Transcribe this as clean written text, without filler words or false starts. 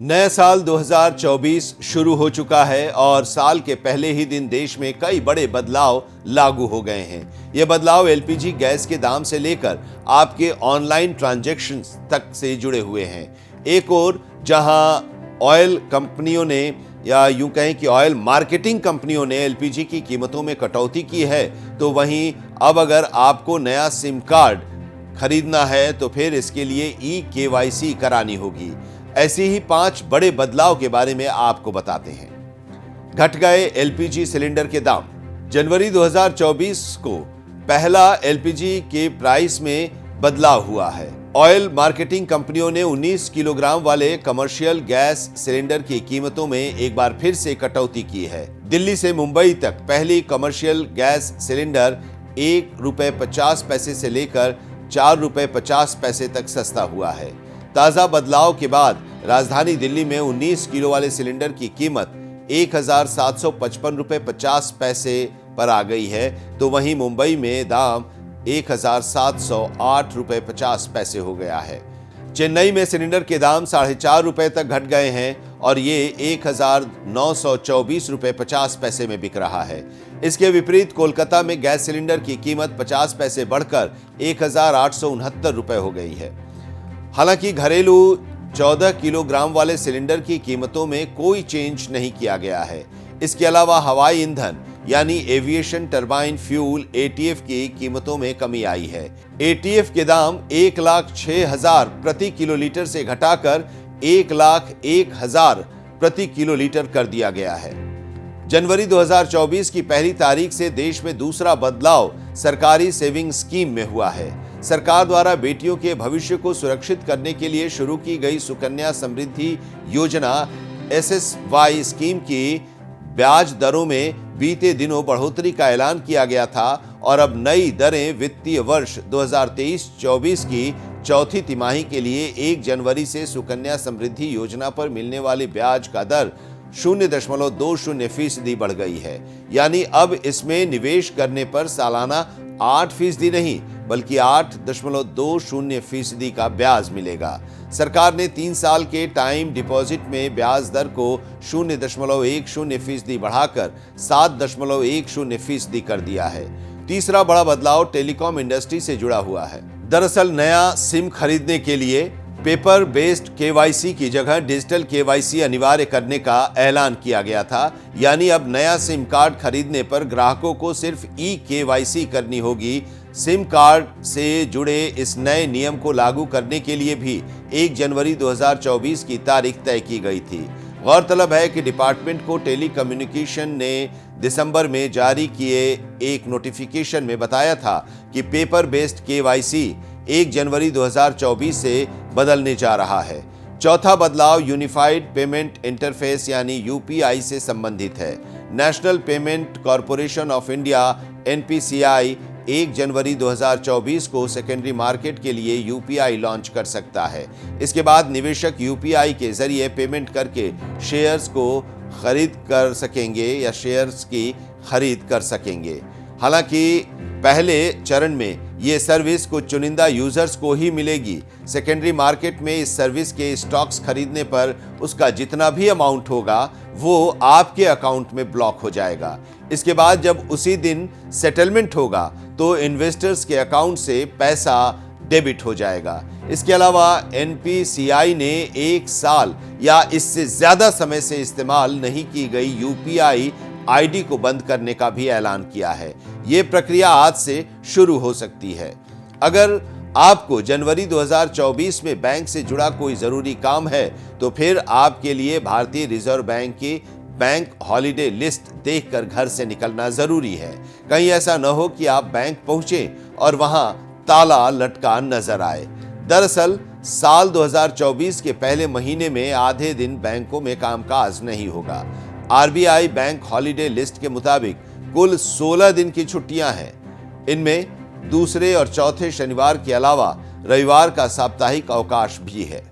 नया साल 2024 शुरू हो चुका है और साल के पहले ही दिन देश में कई बड़े बदलाव लागू हो गए हैं। ये बदलाव एलपीजी गैस के दाम से लेकर आपके ऑनलाइन ट्रांजैक्शंस तक से जुड़े हुए हैं। एक ओर जहां ऑयल कंपनियों ने या यूं कहें कि ऑयल मार्केटिंग कंपनियों ने एलपीजी की कीमतों में कटौती की है, तो वहीं अब अगर आपको नया सिम कार्ड खरीदना है तो फिर इसके लिए ई-केवाईसी करानी होगी। ऐसी ही 5 बड़े बदलाव के बारे में आपको बताते हैं। घट गए एलपीजी सिलेंडर के दाम। जनवरी 2024 को पहला एलपीजी के प्राइस में बदलाव हुआ है। ऑयल मार्केटिंग कंपनियों ने 19 किलोग्राम वाले कमर्शियल गैस सिलेंडर की कीमतों में एक बार फिर से कटौती की है। दिल्ली से मुंबई तक पहली कमर्शियल गैस सिलेंडर ₹1.50 से लेकर ₹4.50 तक सस्ता हुआ है। ताजा बदलाव के बाद राजधानी दिल्ली में 19 किलो वाले सिलेंडर की कीमत ₹1,755.50 पर आ गई है, तो वहीं मुंबई में दाम ₹1,708.50 हो गया है। चेन्नई में सिलेंडर के दाम ₹4.5 तक घट गए हैं और ये ₹1,924.50 में बिक रहा है। इसके विपरीत कोलकाता में गैस सिलेंडर की कीमत 50 पैसे बढ़कर ₹1,869 हो गई है। हालांकि घरेलू 14 किलोग्राम वाले सिलेंडर की कीमतों में कोई चेंज नहीं किया गया है। इसके अलावा हवाई ईंधन यानी एविएशन टरबाइन फ्यूल एटीएफ की कीमतों में कमी आई है। एटीएफ के दाम 1,06,000 प्रति किलोलीटर से घटाकर 1,01,000 प्रति किलोलीटर कर दिया गया है। जनवरी 2024 की पहली तारीख से देश में दूसरा बदलाव सरकारी सेविंग स्कीम में हुआ है। सरकार द्वारा बेटियों के भविष्य को सुरक्षित करने के लिए शुरू की गई सुकन्या समृद्धि योजना SSY स्कीम की ब्याज दरों में बीते दिनों बढ़ोतरी का ऐलान किया गया था और अब नई दरें वित्तीय वर्ष 2023-24 की चौथी तिमाही के लिए 1 जनवरी से सुकन्या समृद्धि योजना पर मिलने वाली ब्याज का दर 0.20% बढ़ गई है। यानी अब इसमें निवेश करने पर सालाना 8% नहीं बल्कि 8.20% का ब्याज मिलेगा। सरकार ने 3 साल के टाइम डिपॉजिट में ब्याज दर को 0.10% बढ़ाकर 7.10% कर दिया है। तीसरा बड़ा बदलाव टेलीकॉम इंडस्ट्री से जुड़ा हुआ है। दरअसल नया सिम खरीदने के लिए पेपर बेस्ड केवाईसी की जगह डिजिटल केवाईसी अनिवार्य करने का ऐलान किया गया था। यानी अब नया सिम कार्ड खरीदने पर ग्राहकों को सिर्फ ई-केवाईसी करनी होगी। सिम कार्ड से जुड़े इस नए नियम को लागू करने के लिए भी 1 जनवरी 2024 की तारीख तय की गई थी। गौरतलब है कि डिपार्टमेंट को टेलीकम्युनिकेशन ने दिसंबर में जारी किए एक नोटिफिकेशन में बताया था कि पेपर बेस्ड केवाईसी 1 जनवरी 2024 से बदलने जा रहा है। चौथा बदलाव यूनिफाइड पेमेंट इंटरफेस यानी यूपीआई से संबंधित है। National payment corporation of India NPCI 1 जनवरी 2024 को सेकेंडरी मार्केट के लिए यूपीआई लॉन्च कर सकता है। इसके बाद निवेशक यूपीआई के जरिए पेमेंट करके शेयर्स को खरीद कर सकेंगे या शेयर्स की खरीद कर सकेंगे। हालांकि पहले चरण में ये सर्विस कुछ चुनिंदा यूजर्स को ही मिलेगी। सेकेंडरी मार्केट में इस सर्विस के स्टॉक्स खरीदने पर उसका जितना भी अमाउंट होगा वो आपके अकाउंट में ब्लॉक हो जाएगा। इसके बाद जब उसी दिन सेटलमेंट होगा तो इन्वेस्टर्स के अकाउंट से पैसा डेबिट हो जाएगा। इसके अलावा NPCI ने 1 साल या इससे ज्यादा समय से इस्तेमाल नहीं की गई यूपीआई आईडी को बंद करने का भी ऐलान किया है। ये प्रक्रिया आज से शुरू हो सकती है। अगर आपको जनवरी 2024 में बैंक से जुड़ा कोई जरूरी काम है तो फिर आपके लिए भारतीय रिजर्व बैंक की बैंक हॉलिडे लिस्ट देखकर घर से निकलना जरूरी है। कहीं ऐसा न हो कि आप बैंक पहुंचे और वहां ताला लटका नजर आए। दरअसल साल 2024 के पहले महीने में आधे दिन बैंकों में कामकाज नहीं होगा। RBI बैंक हॉलिडे लिस्ट के मुताबिक कुल 16 दिन की छुट्टियां हैं। इनमें दूसरे और चौथे शनिवार के अलावा रविवार का साप्ताहिक अवकाश भी है।